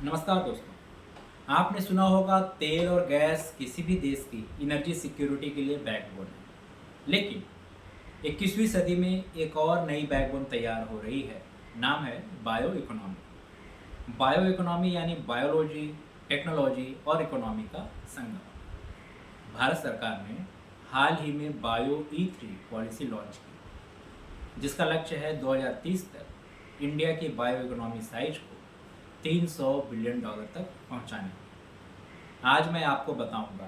नमस्कार दोस्तों। आपने सुना होगा तेल और गैस किसी भी देश की एनर्जी सिक्योरिटी के लिए बैकबोन है। लेकिन 21वीं सदी में एक और नई बैकबोन तैयार हो रही है। नाम है बायो इकोनॉमी। बायो इकोनॉमी यानी बायोलॉजी, टेक्नोलॉजी और इकोनॉमी का संगम। भारत सरकार ने हाल ही में बायो ई3 पॉलिसी लॉन्च की, जिसका लक्ष्य है 2030 तक इंडिया की बायो इकोनॉमी साइज को 300 बिलियन डॉलर तक पहुंचाने। आज मैं आपको बताऊंगा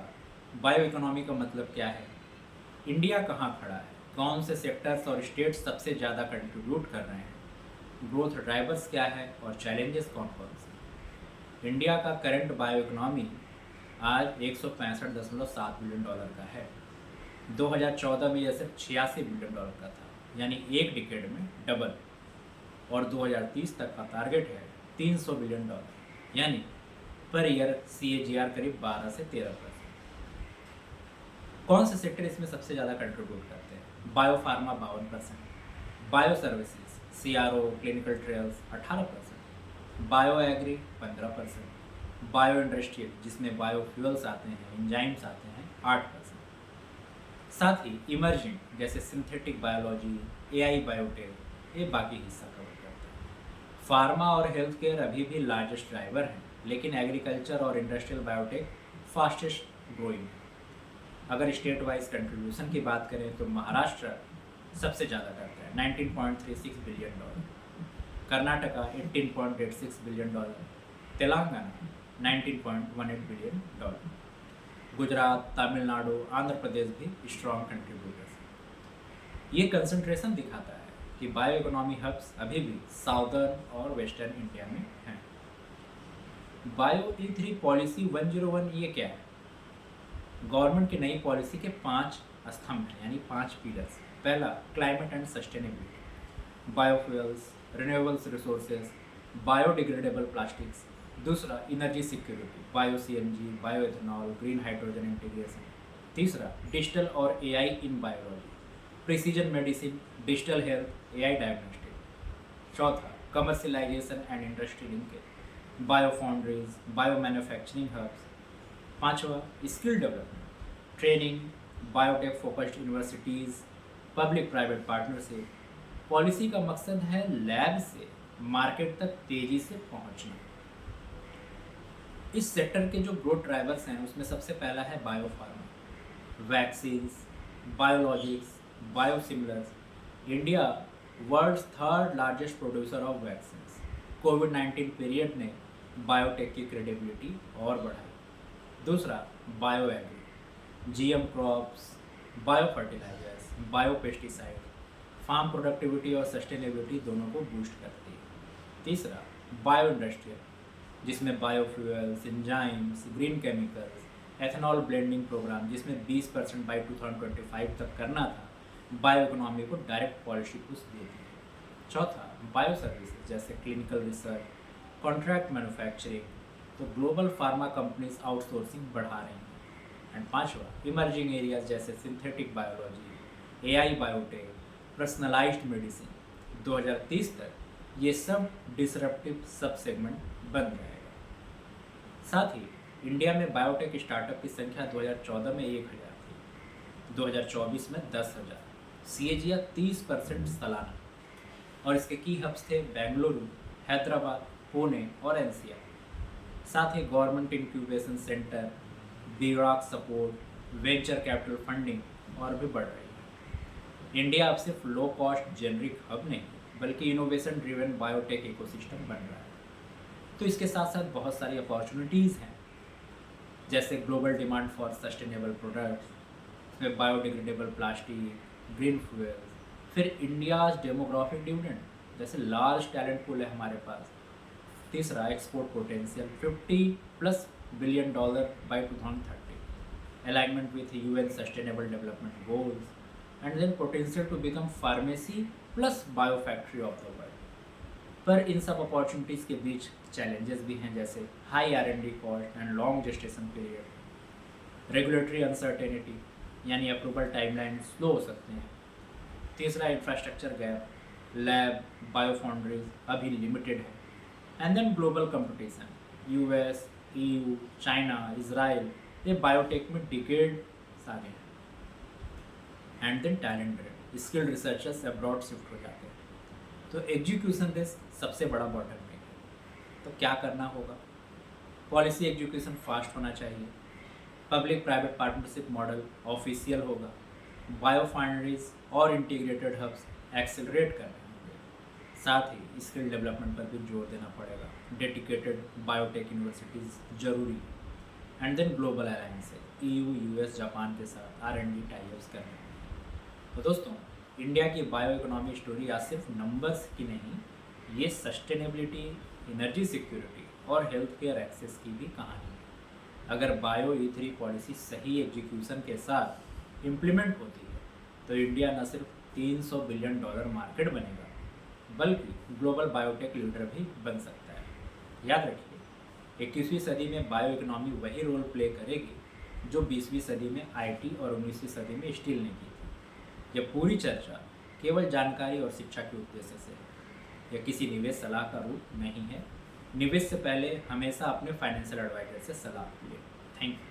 बायो इकोनॉमी का मतलब क्या है, इंडिया कहाँ खड़ा है, कौन से सेक्टर्स और स्टेट्स सबसे ज़्यादा कंट्रीब्यूट कर रहे हैं, ग्रोथ ड्राइवर्स क्या है और चैलेंजेस कौन कौन से। इंडिया का करंट बायो इकोनॉमी आज 165.7 बिलियन डॉलर का है। 2014 में यह सिर्फ 86 बिलियन डॉलर का था, यानी एक डिकेड में डबल। और 2030 तक का टारगेट है 300 बिलियन डॉलर, यानी पर ईयर CAGR करीब 12 से 13%। कौन से सेक्टर इसमें सबसे ज़्यादा कंट्रीब्यूट करते हैं? Bio pharma 52%, bio services CRO clinical trials 18%, bio agri 15%, bio industrial जिसमें बायो फ्यूल्स आते हैं, इंजाइम्स आते हैं 8%। साथ ही इमर्जिंग जैसे सिंथेटिक बायोलॉजी, AI बायोटेक ये बाकी हिस्सा कवर करते हैं। फार्मा और हेल्थ केयर अभी भी लार्जेस्ट ड्राइवर हैं, लेकिन एग्रीकल्चर और इंडस्ट्रियल बायोटेक फास्टेस्ट ग्रोइंग है। अगर स्टेट वाइज कंट्रीब्यूशन की बात करें तो महाराष्ट्र सबसे ज़्यादा करता है 19.36 billion dollar, Karnataka 18.86 billion dollar, Telangana 19.18 billion dollar, Gujarat, Tamil Nadu, Andhra Pradesh भी स्ट्रॉन्ग कंट्रीब्यूटर्स हैं। ये कंसंट्रेशन दिखाता है कि बायो इकोनॉमी हब्स अभी भी साउदर्न और वेस्टर्न इंडिया में हैं। बायो ई3 पॉलिसी 101 ये क्या है? गवर्नमेंट की नई पॉलिसी के 5 स्तंभ हैं, यानी 5 पिलर्स। पहला, climate and sustainability, biofuels, renewables resources, biodegradable plastics. दूसरा, energy security, bio CNG, bio ethanol, green hydrogen integration. तीसरा, डिजिटल और AI in biology, precision medicine, digital health, AI diagnostic. चौथा, commercialisation and industry linkage, bio foundries, bio manufacturing hubs. पांचवा, skill development, training, biotech focused universities, public private partnership. Policy का मकसद है lab से market तक तेज़ी से पहुंचना। इस सेक्टर के जो ग्रोथ ड्राइवर्स हैं उसमें सबसे पहला है biopharma, vaccines, biologics, biosimilars. India world's third largest producer of vaccines. कोविड-19 पीरियड ने बायोटेक की क्रेडिबिलिटी और बढ़ाई। दूसरा, bio agri, GM crops, bio fertilisers, bio pesticide, farm productivity और सस्टेनेबिलिटी दोनों को बूस्ट करती है। तीसरा, बायो इंडस्ट्रियल, जिसमें biofuels, enzymes, green chemicals, ethanol blending programme जिसमें 20% बाई 2025 तक करना था, बायो इकोनॉमी को डायरेक्ट पॉलिसी पुश देती है। चौथा, बायो सर्विसेज जैसे क्लिनिकल रिसर्च, कॉन्ट्रैक्ट मैन्युफैक्चरिंग, तो ग्लोबल फार्मा कंपनीज आउटसोर्सिंग बढ़ा रही हैं। एंड पांचवा, इमर्जिंग एरियाज जैसे synthetic biology, AI biotech, personalised medicine. 2030 तक ये सब डिसरप्टिव सब सेगमेंट बन जाएगा। साथ ही इंडिया में बायोटेक स्टार्टअप की संख्या 2014 में 1000 थी, 2024 में 10,000, CAGR 30% सालाना। और इसके की हब्स थे बेंगलुरु, हैदराबाद, पुणे और NCR। साथ ही government incubation centre, BIRAC support, venture capital funding और भी बढ़ रही है। इंडिया अब सिर्फ लो कॉस्ट जेनरिक हब नहीं, बल्कि इनोवेशन ड्रिवन बायोटेक इकोसिस्टम बन रहा है। तो इसके साथ साथ बहुत सारी अपॉर्चुनिटीज़ हैं, जैसे global demand for sustainable products, फिर बायोडिग्रेडेबल प्लास्टिक, ग्रीन फ्यूल्स, फिर इंडियाज डेमोग्राफिक डिविडेंड, जैसे लार्ज टैलेंट पूल है हमारे पास। तीसरा, export potential 50+ billion dollar by 2030, alignment with UN sustainable development goals, and then potential to become pharmacy plus bio factory of the world. पर इन सब opportunities के बीच चैलेंजेस भी हैं, जैसे high R&D cost and long gestation period, regulatory uncertainty यानी approval timeline slow हो सकते हैं। तीसरा, infrastructure gap, lab, bio foundries अभी लिमिटेड है। And then global competition, US, EU, China, Israel, ये बायोटेक में डिकेड्स आगे हैं। And then talent driven, skilled researchers abroad shift हो जाते हैं। तो एग्जीक्यूशन रिस्क सबसे बड़ा बॉटलनेक है। तो क्या करना होगा? पॉलिसी एग्जीक्यूशन फास्ट होना चाहिए, public private partnership model official होगा, बायोफाइनरीज और इंटीग्रेटेड हब्स एक्सेलरेट करने होंगे, साथ ही स्किल डेवलपमेंट पर भी जोर देना पड़ेगा, डेडिकेटेड बायोटेक यूनिवर्सिटीज़ जरूरी है। एंड देन ग्लोबल अलायंस है, ईयू, यूएस, जापान के साथ R&D टाइप्स करने होंगे। तो दोस्तों, इंडिया की बायो इकोनॉमी स्टोरी आज सिर्फ नंबर्स की नहीं, ये सस्टेनेबिलिटी, एनर्जी सिक्योरिटी और हेल्थ केयर एक्सेस की भी कहानी है। अगर बायो E3 पॉलिसी सही एग्जीक्यूशन के साथ इम्प्लीमेंट होती है तो इंडिया न सिर्फ $300 बिलियन मार्केट बनेगा, बल्कि ग्लोबल बायोटेक लीडर भी बन सकता है। याद रखिए, 21वीं सदी में बायो इकोनॉमी वही रोल प्ले करेगी जो 20वीं सदी में IT और 19वीं सदी में स्टील ने की थी। यह पूरी चर्चा केवल जानकारी और शिक्षा के उद्देश्य से है। यह किसी निवेश सलाह का रूप नहीं है। निवेश से पहले हमेशा अपने फाइनेंशियल एडवाइजर से सलाह लें। Thank you.